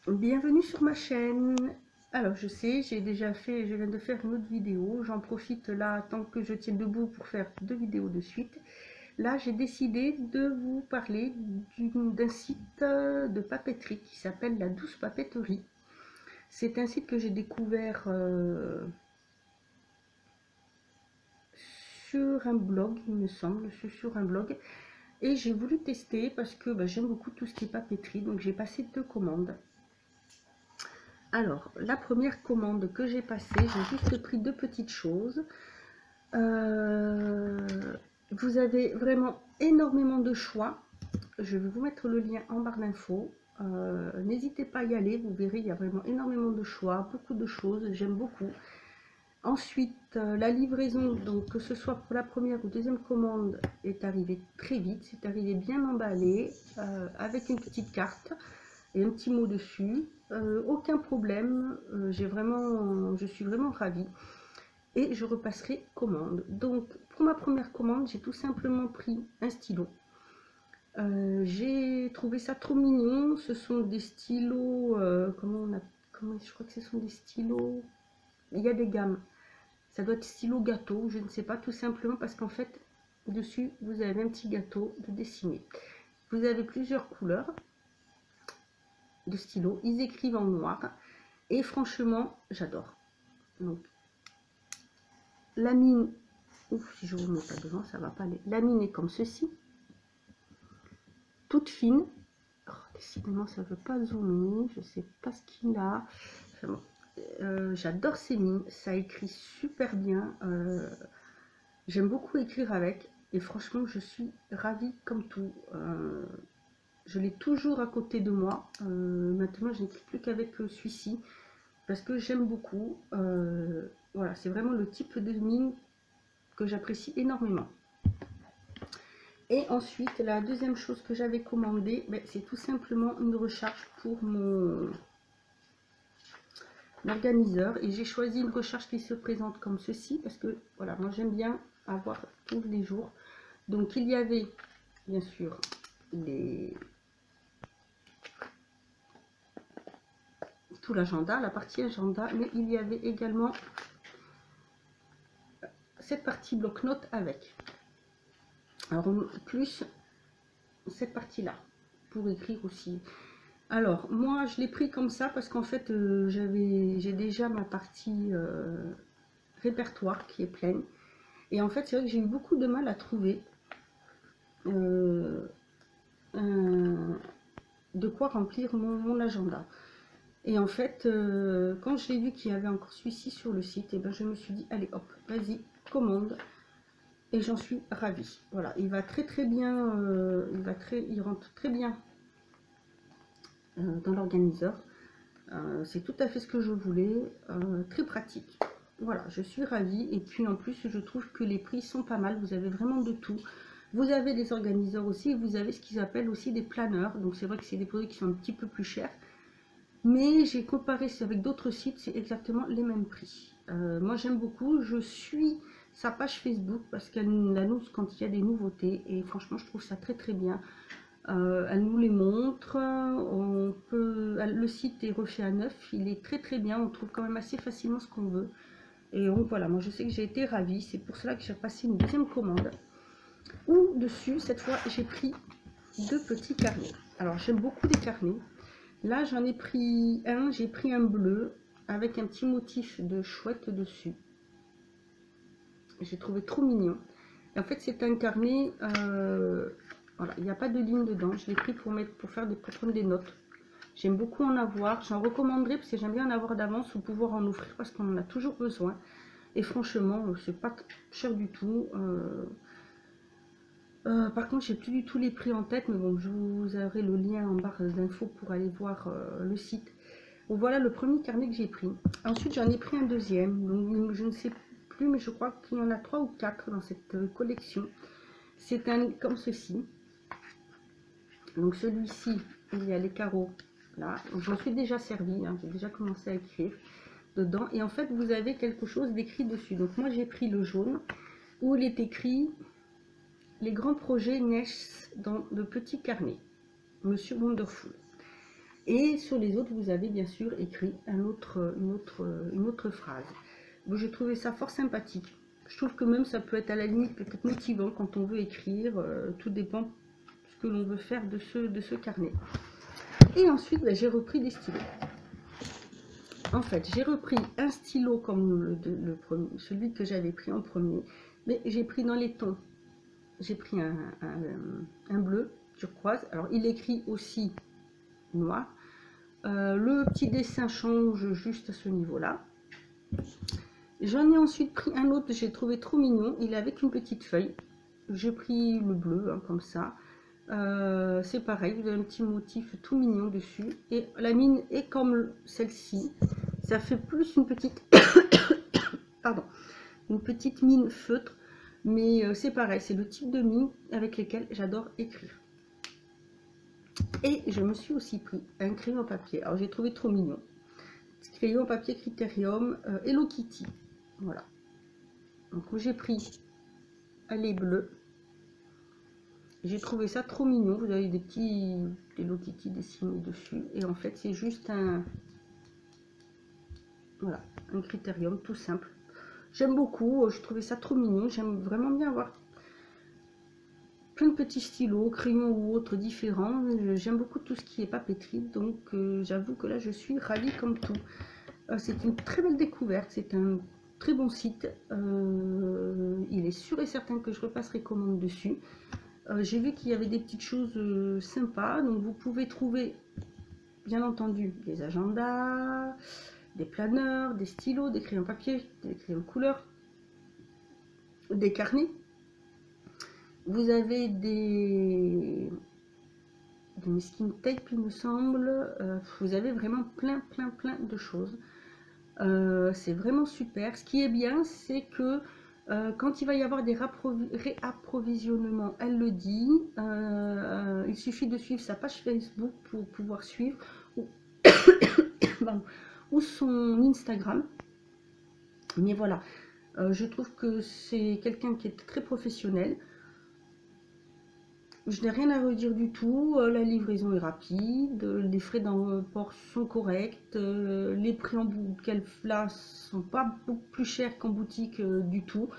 Bienvenue sur ma chaîne. Alors je sais, je viens de faire une autre vidéo. J'en profite là tant que je tiens debout pour faire 2 vidéos de suite. Là j'ai décidé de vous parler d'un site de papeterie qui s'appelle La Douce Papeterie. C'est un site que j'ai découvert sur un blog, il me semble, sur un blog. Et j'ai voulu tester parce que j'aime beaucoup tout ce qui est papeterie. Donc j'ai passé 2 commandes. Alors, la première commande que j'ai passée, j'ai juste pris 2 petites choses. Vous avez vraiment énormément de choix. Je vais vous mettre le lien en barre d'infos. N'hésitez pas à y aller, vous verrez, il y a vraiment énormément de choix, beaucoup de choses, j'aime beaucoup. Ensuite, la livraison, donc que ce soit pour la première ou deuxième commande, est arrivée très vite. C'est arrivé bien emballé, avec une petite carte et un petit mot dessus. Aucun problème, je suis vraiment ravie. Et je repasserai commande. Donc, pour ma première commande, j'ai tout simplement pris un stylo. J'ai trouvé ça trop mignon. Ce sont des stylos, je crois que ce sont des stylos. Il y a des gammes. Ça doit être stylo gâteau, je ne sais pas, tout simplement parce qu'en fait, dessus, vous avez un petit gâteau de dessiner. Vous avez plusieurs couleurs de stylos. Ils écrivent en noir. Et franchement, j'adore. Donc, la mine, ouf, si je vous mets pas devant, ça va pas aller. La mine est comme ceci, toute fine. Oh, décidément, ça veut pas zoomer. Je sais pas ce qu'il a. Enfin, bon. J'adore ces mines. Ça écrit super bien. J'aime beaucoup écrire avec. Et franchement, je suis ravie comme tout. Je l'ai toujours à côté de moi. Maintenant, je n'écris plus qu'avec celui-ci. Parce que j'aime beaucoup. Voilà, c'est vraiment le type de mine que j'apprécie énormément. Et ensuite, la deuxième chose que j'avais commandée, c'est tout simplement une recharge pour mon organiseur. Et j'ai choisi une recharge qui se présente comme ceci, parce que voilà, moi j'aime bien avoir tous les jours. Donc il y avait bien sûr tout l'agenda, la partie agenda, mais il y avait également cette partie bloc-notes avec. Alors plus cette partie-là pour écrire aussi. Alors moi je l'ai pris comme ça parce qu'en fait j'ai déjà ma partie répertoire qui est pleine. Et en fait c'est vrai que j'ai eu beaucoup de mal à trouver de quoi remplir mon agenda. Et en fait, quand j'ai vu qu'il y avait encore celui-ci sur le site, et je me suis dit, allez hop, vas-y, commande. Et j'en suis ravie. Voilà, il va très bien, il rentre très bien dans l'organiseur. C'est tout à fait ce que je voulais, très pratique. Voilà, je suis ravie. Et puis en plus, je trouve que les prix sont pas mal. Vous avez vraiment de tout. Vous avez des organiseurs aussi, et vous avez ce qu'ils appellent aussi des planeurs. Donc c'est vrai que c'est des produits qui sont un petit peu plus chers. Mais j'ai comparé avec d'autres sites, c'est exactement les mêmes prix. Moi j'aime beaucoup, je suis sa page Facebook parce qu'elle annonce quand il y a des nouveautés et franchement je trouve ça très bien. Elle nous les montre, le site est refait à neuf, il est très bien, on trouve quand même assez facilement ce qu'on veut. Et donc voilà, moi je sais que j'ai été ravie, c'est pour cela que j'ai passé une deuxième commande. Où dessus, cette fois j'ai pris 2 petits carnets. Alors j'aime beaucoup les carnets. Là, j'en ai pris un, j'ai pris un bleu avec un petit motif de chouette dessus. J'ai trouvé trop mignon. Et en fait, c'est un carnet, voilà, il n'y a pas de ligne dedans. Je l'ai pris pour prendre des notes. J'aime beaucoup en avoir. J'en recommanderais parce que j'aime bien en avoir d'avance ou pouvoir en offrir parce qu'on en a toujours besoin. Et franchement, c'est pas cher du tout. Par contre, j'ai plus du tout les prix en tête, mais bon, je vous aurai le lien en barre d'infos pour aller voir le site. Donc voilà le premier carnet que j'ai pris. Ensuite, j'en ai pris un deuxième. Donc je ne sais plus, mais je crois qu'il y en a 3 ou 4 dans cette collection. C'est un comme ceci. Donc celui-ci, il y a les carreaux là. J'en suis déjà servi, hein, j'ai déjà commencé à écrire dedans. Et en fait, vous avez quelque chose d'écrit dessus. Donc moi, j'ai pris le jaune où il est écrit: les grands projets naissent dans de petits carnets, Monsieur Wonderful. Et sur les autres, vous avez bien sûr écrit une autre phrase. Bon, j'ai trouvé ça fort sympathique. Je trouve que même ça peut être à la limite peut-être motivant quand on veut écrire. Tout dépend de ce que l'on veut faire de ce carnet. Et ensuite, ben, j'ai repris des stylos. En fait, j'ai repris un stylo comme celui que j'avais pris en premier, mais j'ai pris dans les tons. J'ai pris un bleu turquoise. Alors, il écrit aussi noir. Le petit dessin change juste à ce niveau-là. J'en ai ensuite pris un autre que j'ai trouvé trop mignon. Il est avec une petite feuille. J'ai pris le bleu, hein, comme ça. C'est pareil, vous avez un petit motif tout mignon dessus. Et la mine est comme celle-ci. Ça fait plus une petite... Pardon. Une petite mine feutre. Mais c'est pareil, c'est le type de mine avec lesquels j'adore écrire. Et je me suis aussi pris un crayon papier. Alors j'ai trouvé trop mignon. Crayon papier Critérium Hello Kitty. Voilà. Donc j'ai pris un lait bleu. J'ai trouvé ça trop mignon. Vous avez des petits Hello Kitty dessinés dessus. Et en fait c'est juste un... Voilà, un Critérium tout simple. J'aime beaucoup. Je trouvais ça trop mignon. J'aime vraiment bien avoir plein de petits stylos, crayons ou autres différents. J'aime beaucoup tout ce qui est papeterie, donc j'avoue que là je suis ravie comme tout. C'est une très belle découverte, c'est un très bon site. Il est sûr et certain que je repasserai commande dessus. J'ai vu qu'il y avait des petites choses sympas, donc vous pouvez trouver bien entendu des agendas, des planeurs, des stylos, des crayons papier, des crayons couleur, des carnets. Vous avez des masking tape, il me semble. Vous avez vraiment plein de choses. C'est vraiment super. Ce qui est bien, c'est que quand il va y avoir des réapprovisionnements, elle le dit. Il suffit de suivre sa page Facebook pour pouvoir suivre ou son Instagram. Mais voilà, je trouve que c'est quelqu'un qui est très professionnel. Je n'ai rien à redire du tout, la livraison est rapide, les frais d'emport sont corrects, les prix en boutique là sont pas beaucoup plus chers qu'en boutique du tout,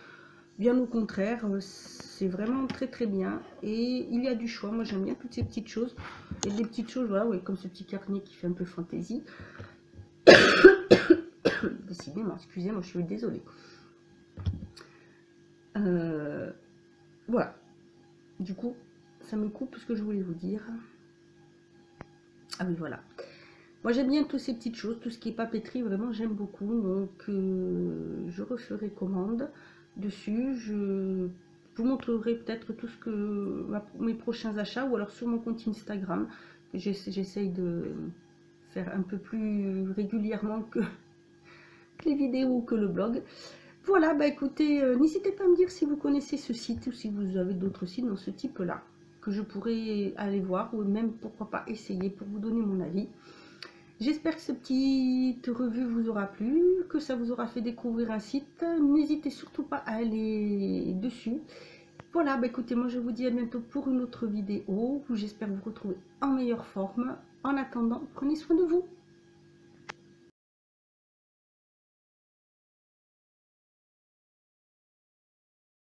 bien au contraire, c'est vraiment très bien et il y a du choix. Moi j'aime bien toutes ces petites choses, et des petites choses, voilà, ouais, comme ce petit carnet qui fait un peu fantaisie. Décidément, excusez-moi, je suis désolée. Voilà, du coup ça me coupe ce que je voulais vous dire. Ah oui, voilà. Moi j'aime bien toutes ces petites choses, tout ce qui est papeterie, vraiment j'aime beaucoup. Donc je referai commande dessus. Je vous montrerai peut-être tout ce que mes prochains achats, ou alors sur mon compte Instagram. J'essaye de faire un peu plus régulièrement que les vidéos ou que le blog. Voilà, bah écoutez, n'hésitez pas à me dire si vous connaissez ce site ou si vous avez d'autres sites dans ce type là que je pourrais aller voir, ou même pourquoi pas essayer pour vous donner mon avis. J'espère que cette petite revue vous aura plu, que ça vous aura fait découvrir un site. N'hésitez surtout pas à aller dessus. Voilà, bah écoutez, moi je vous dis à bientôt pour une autre vidéo où j'espère vous retrouver en meilleure forme. En attendant, prenez soin de vous.